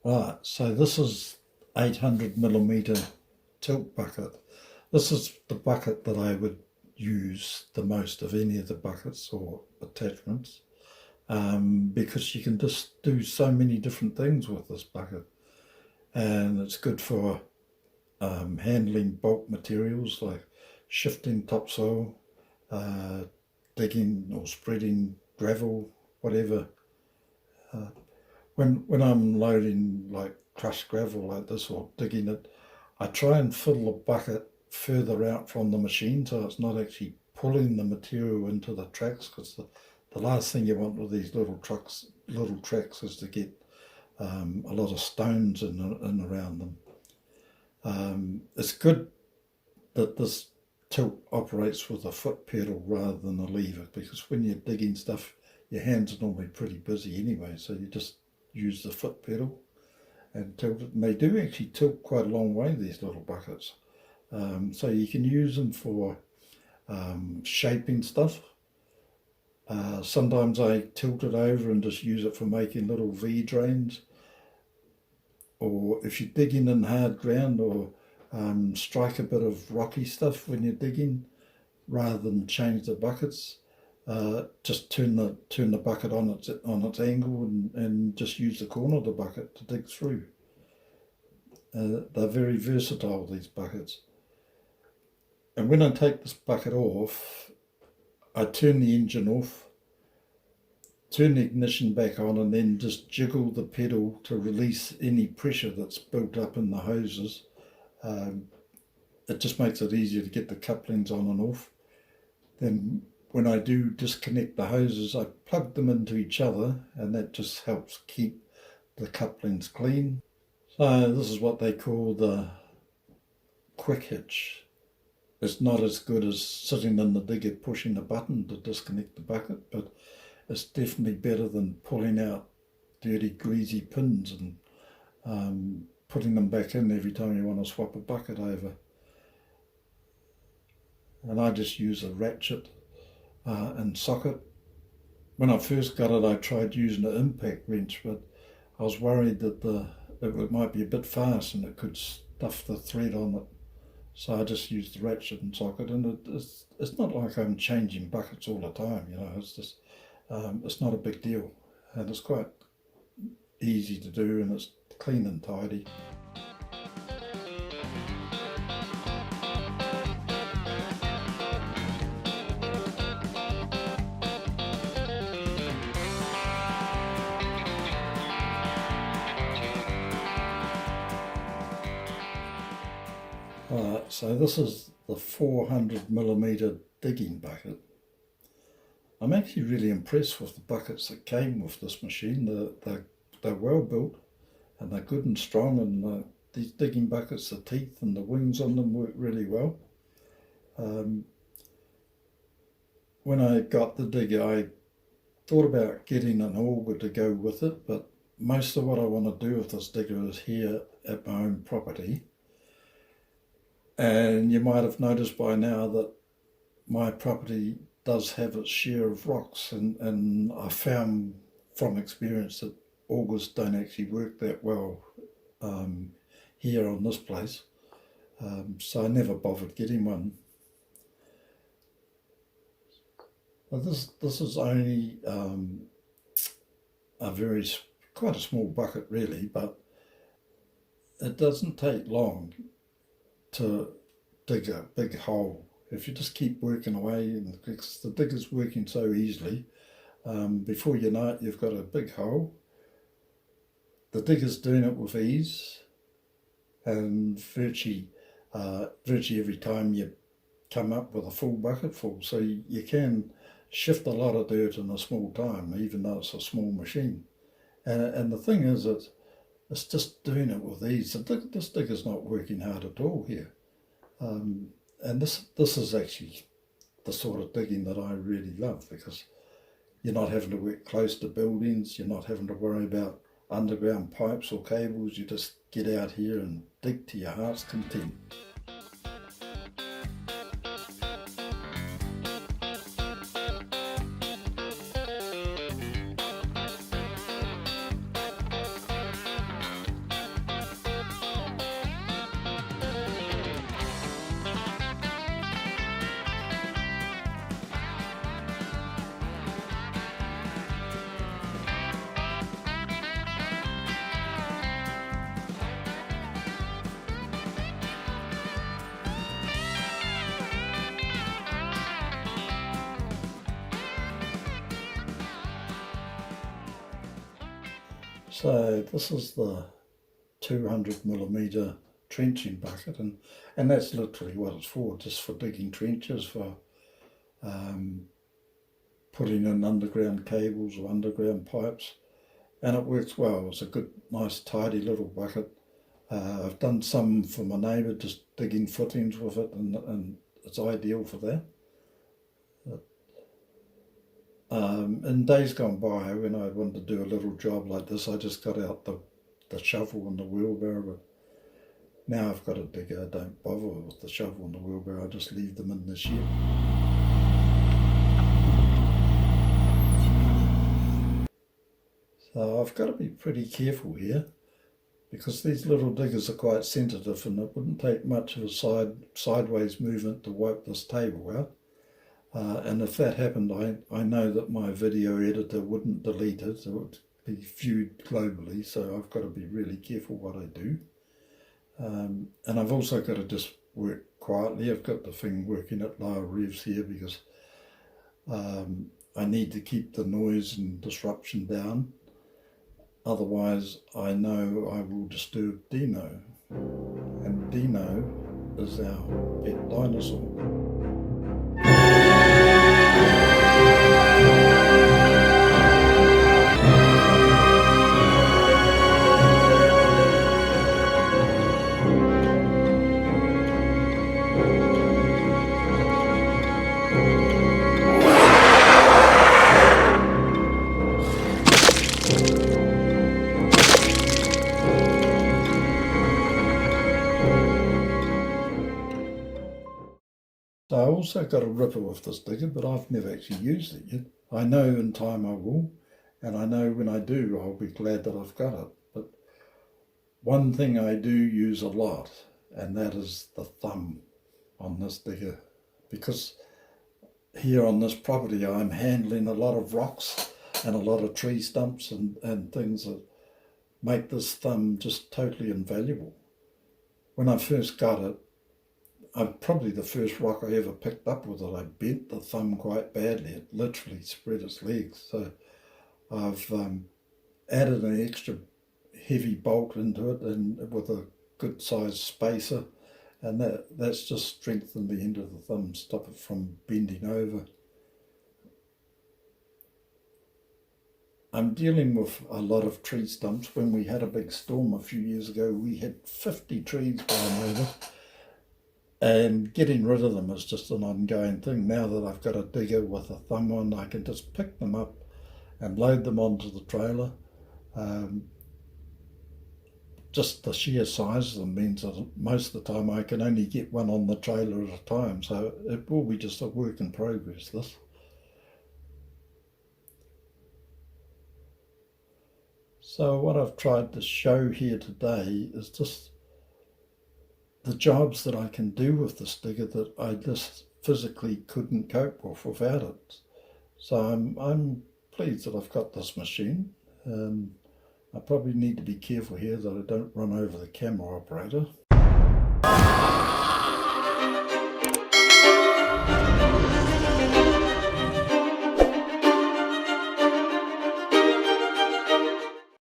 Right, so this is 800 millimeter tilt bucket. This is the bucket that I would use the most of any of the buckets or attachments, because you can just do so many different things with this bucket, and it's good for handling bulk materials like shifting topsoil, uh, digging or spreading gravel, whatever. Uh, when I'm loading like crushed gravel like this or digging it, I try and fill the bucket further out from the machine so it's not actually pulling the material into the tracks, because the last thing you want with these little tracks is to get a lot of stones in around them. It's good that this tilt operates with a foot pedal rather than a lever, because when you're digging stuff, your hands are normally pretty busy anyway, so you just use the foot pedal and tilt it. And they do actually tilt quite a long way, these little buckets. So you can use them for shaping stuff. Sometimes I tilt it over and just use it for making little V drains. Or if you're digging in hard ground, or strike a bit of rocky stuff when you're digging, rather than change the buckets, just turn the bucket on its angle and just use the corner of the bucket to dig through. They're very versatile, these buckets. And when I take this bucket off, I turn the engine off, turn the ignition back on, and then just jiggle the pedal to release any pressure that's built up in the hoses. It just makes it easier to get the couplings on and off. Then when I do disconnect the hoses, I plug them into each other, and that just helps keep the couplings clean. So this is what they call the quick hitch. It's not as good as sitting in the digger pushing the button to disconnect the bucket, but it's definitely better than pulling out dirty, greasy pins and putting them back in every time you want to swap a bucket over. And I just use a ratchet and socket. When I first got it, I tried using an impact wrench, but I was worried that it might be a bit fast and it could stuff the thread on it. So I just used the ratchet and socket, and it's not like I'm changing buckets all the time, it's just, it's not a big deal, and it's quite easy to do, and it's clean and tidy. So this is the 400 millimeter digging bucket. I'm actually really impressed with the buckets that came with this machine. They're well built, and they're good and strong, and these digging buckets, the teeth and the wings on them work really well. When I got the digger, I thought about getting an auger to go with it, but most of what I want to do with this digger is here at my own property. And you might have noticed by now that my property does have its share of rocks, and I found from experience that augers don't actually work that well here on this place, so I never bothered getting one. But this is only quite a small bucket really, but it doesn't take long to dig a big hole if you just keep working away, and the digger's working so easily, before you know it, you've got a big hole. The digger's doing it with ease, and virtually every time you come up with a full bucket full, so you can shift a lot of dirt in a small time, even though it's a small machine. And the thing is, it's just doing it with ease. This digger's not working hard at all here. And this is actually the sort of digging that I really love, because you're not having to work close to buildings, you're not having to worry about underground pipes or cables, you just get out here and dig to your heart's content. So this is the 200mm trenching bucket, and that's literally what it's for, just for digging trenches, for putting in underground cables or underground pipes, and it works well. It's a good, nice, tidy little bucket. I've done some for my neighbour, just digging footings with it, and it's ideal for that. In days gone by, when I wanted to do a little job like this, I just got out the shovel and the wheelbarrow, but now I've got a digger. I don't bother with the shovel and the wheelbarrow, I just leave them in the shed. So I've got to be pretty careful here, because these little diggers are quite sensitive, and it wouldn't take much of a sideways movement to wipe this table out. And if that happened, I know that my video editor wouldn't delete it. It would be viewed globally, so I've got to be really careful what I do. And I've also got to just work quietly. I've got the thing working at lower revs here because I need to keep the noise and disruption down. Otherwise, I know I will disturb Dino. And Dino is our pet dinosaur. So I also got a ripper with this digger, but I've never actually used it yet. I know in time I will, and I know when I do, I'll be glad that I've got it. But one thing I do use a lot, and that is the thumb on this digger, because here on this property I'm handling a lot of rocks and a lot of tree stumps and things that make this thumb just totally invaluable. When I first got it, probably the first rock I ever picked up with it, I bent the thumb quite badly. It literally spread its legs. So I've added an extra heavy bolt into it, and with a good sized spacer, and that's just strengthened the end of the thumb, stop it from bending over. I'm dealing with a lot of tree stumps. When we had a big storm a few years ago, we had 50 trees blown over. And getting rid of them is just an ongoing thing. Now that I've got a digger with a thumb on, I can just pick them up and load them onto the trailer. Just the sheer size of them means that most of the time I can only get one on the trailer at a time. So it will be just a work in progress, this. So what I've tried to show here today is just the jobs that I can do with this digger that I just physically couldn't cope with without it. So I'm pleased that I've got this machine. I probably need to be careful here that I don't run over the camera operator.